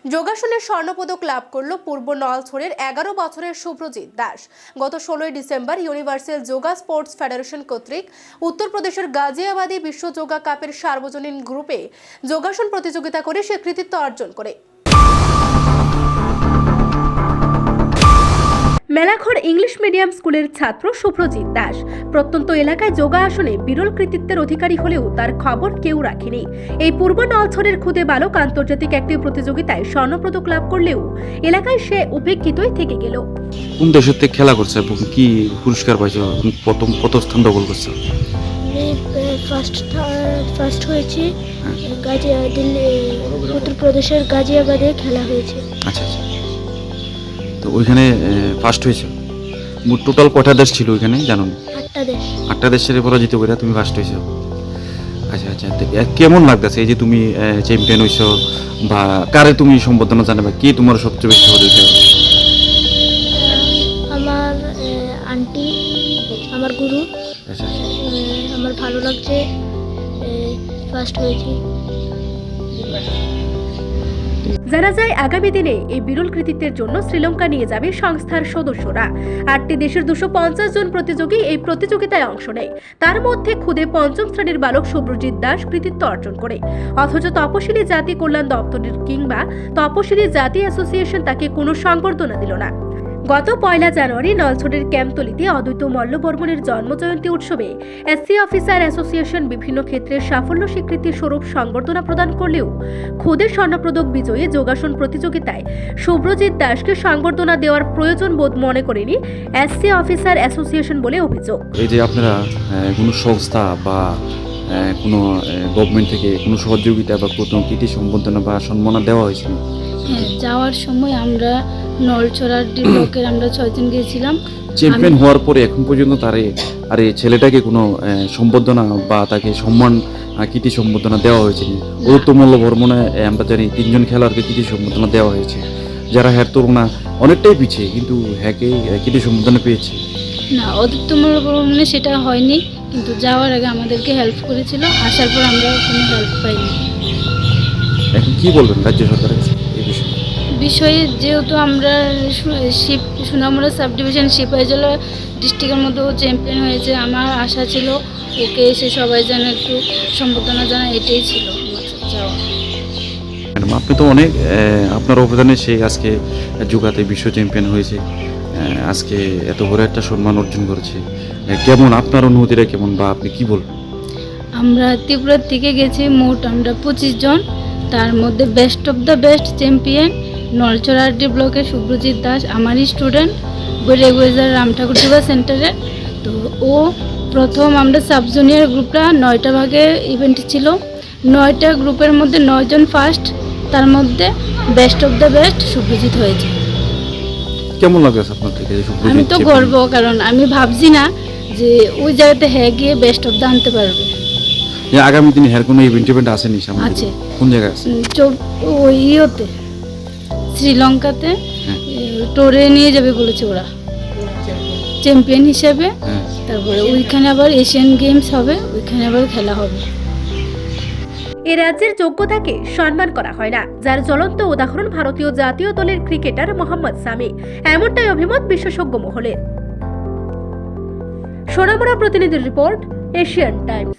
যোগাসনে স্বর্ণপদক লাভ করল পূর্ব নলছড়ের 11 বছরের শুভ্রজিৎ দাস। গত 16 December universal yoga sports federation কর্তৃক উত্তরপ্রদেশের গাজিয়াবাদে বিশ্ব যোগা কাপের সার্বজনীন গ্রুপে যোগাসন প্রতিযোগিতা করে সে কৃতিত্ব অর্জন করে। মেলাঘর ইংলিশ মিডিয়াম স্কুলের ছাত্র শুভ্রজিৎ দাস প্রত্যন্ত এলাকায় যোগা আসনে বিরল কৃতিত্বের অধিকারী হলেও তার খবর কেউ রাখেনি। এই পূর্ব নলছড়ের খুদে বালক আন্তর্জাতিক একটি প্রতিযোগিতায় স্বর্ণপদক লাভ করলেও এলাকায় সে উপেক্ষিতই থেকে গেল। কোন দেশের থেকে খেলা করছে এবং কি পুরস্কার পাইছো? প্রথম কত স্থান দখল করছে? ফার্স্ট হয়েছে উত্তরপ্রদেশের গাজিয়াবাদে খেলা হয়েছে। আচ্ছা আচ্ছা, তো ওইখানে ফার্স্ট হয়েছে। টোটাল কয়টা দেশ ছিল ওইখানে জানো? 8টা দেশ। 8টা দেশের পরাজিত করে তুমি ফার্স্ট হয়েছো। আচ্ছা আচ্ছা, কেমন লাগতেছে এই যে তুমি চ্যাম্পিয়ন হয়েছো, বা কারে তুমি সম্বোধনা জানাবে, কি তোমার সবচেয়ে বেশি ভালো হয়েছে? আমার আন্টি, আমার গুরু। আচ্ছা, আমার ভালো লাগছে ফার্স্ট হয়েছি। জানা যায় আগামী দিনে এই বিরল কৃতিত্বের জন্য শ্রীলঙ্কা নিয়ে যাবে সংস্থার সদস্যরা। 8টি দেশের 250 জন প্রতিযোগী এই প্রতিযোগিতায় অংশ নেয়। তার মধ্যে খুদে 5ম শ্রেণীর বালক শুভ্রজিৎ দাস কৃতিত্ব অর্জন করে। অথচ তপশিলি জাতি কল্যাণ দপ্তরের কিংবা তপশিলি জাতি অ্যাসোসিয়েশন তাকে কোনো সংবর্ধনা দিল না। গত 1 জানুয়ারি নলছড়ের ক্যাম্পতলিতে অদ্বৈত মল্লবর্মণের জন্মজয়ন্তী উৎসবে এসসি অফিসার অ্যাসোসিয়েশন বিভিন্ন ক্ষেত্রে সাফল্য স্বীকৃতি স্বরূপ সংবর্ধনা প্রদান করলেও খুদে স্বর্ণপদক বিজয়ী যোগাসন প্রতিযোগিতায় শুভ্রজিৎ দাসকে সংবর্ধনা দেওয়ার প্রয়োজন বোধ মনে করেনি এসসি অফিসার অ্যাসোসিয়েশন বলে অভিযোগ। এই যে আপনারা কোনো সংস্থা বা কোনো গভর্নমেন্ট থেকে কোনো সহযোগিতা বা কোনো কৃতি সম্বর্ধনা বা সম্মাননা দেওয়া হয়েছিল? হ্যাঁ, যাওয়ার সময় আমরা নলছড়ার ব্লকের আমরা 6 জন গিয়েছিলাম। চ্যাম্পিয়ন হওয়ার পরে এখন পর্যন্ত আর এই ছেলেটাকে কোনো সম্বর্ধনা বা তাকে সম্মান কৃতি সম্বর্ধনা দেওয়া হয়েছে? অদ্বৈত মল্লবর্মণে আমরা জানি 3 জন খেলোয়াড়কে কৃতি সম্বর্ধনা দেওয়া হয়েছে, যারা হ্যার তুলনা অনেকটাই পিছিয়ে, কিন্তু হ্যাকে কৃতি সম্বর্ধনা পেয়েছে। না, অদ্বৈত মল্লবর্মণে সেটা হয়নি, কিন্তু যাওয়ার আগে আমাদেরকে হেল্প করেছিল, আসার পর আমরা কোনো হেল্প পাইনি। এখন কি বলবেন রাজ্য সরকারের কাছে এই বিষয়ে? যেহেতু আমরা সুনামুড়া সাব ডিভিশন সিপাহীজলা ডিস্ট্রিক্টের মধ্যে ও চ্যাম্পিয়ন হয়েছে, আমার আশা ছিল ওকে এসে সবাই যেন একটু সম্বর্ধনা জানায়, এটাই ছিল আমার চাওয়া। ম্যাডাম, আপনি তো অনেক আপনার অবদানে সে আজকে যোগাতে বিশ্ব চ্যাম্পিয়ন হয়েছে, আজকে এত বড় একটা সম্মান অর্জন করেছে। কেমন আপনার অনুভূতিটা কেমন, বা আপনি কি বলবেন? আমরা ত্রিপুরা থেকে গেছি, মোট আমরা 25 জন। তার মধ্যে best of the best champion নলছড়ার ব্লকের শুভ্রজিৎ দাস, আমারই student, regular Ram Thakur yoga সেন্টারের। তো ও প্রথম, আমরা সাব জুনিয়র গ্রুপটা 9টা ভাগে ইভেন্ট ছিল, 9টা গ্রুপের মধ্যে 9 জন ফার্স্ট, তার মধ্যে best of the best Subhrajit হয়েছে। কেমন লাগছে আপনার থেকে? আমি তো গর্ব, কারণ আমি ভাবছি না যে ওই জায়গাতে হ্যাঁ গিয়ে বেস্ট অফ দ্য আনতে পারবে। আগামী দিনে হের কোনো ইভেন্ট আসেনি সামনে? আছে। কোন জায়গায় আছে? ওই ইয়েতে শ্রীলঙ্কাতে টোরে নিয়ে যাবে বলেছে ওরা চ্যাম্পিয়ন হিসেবে। তারপরে ওইখানে আবার এশিয়ান গেমস হবে, ওইখানে আবার খেলা হবে। এ রাজ্যের যোগ্যতাকে সম্মান করা হয় না, যার জ্বলন্ত উদাহরণ ভারতীয় জাতীয় দলের ক্রিকেটার মোহাম্মদ সামি। এমনটাই অভিমত বিশেষজ্ঞ মহলের। সোনামুড়া প্রতিনিধির রিপোর্ট, এশিয়ান টাইমস।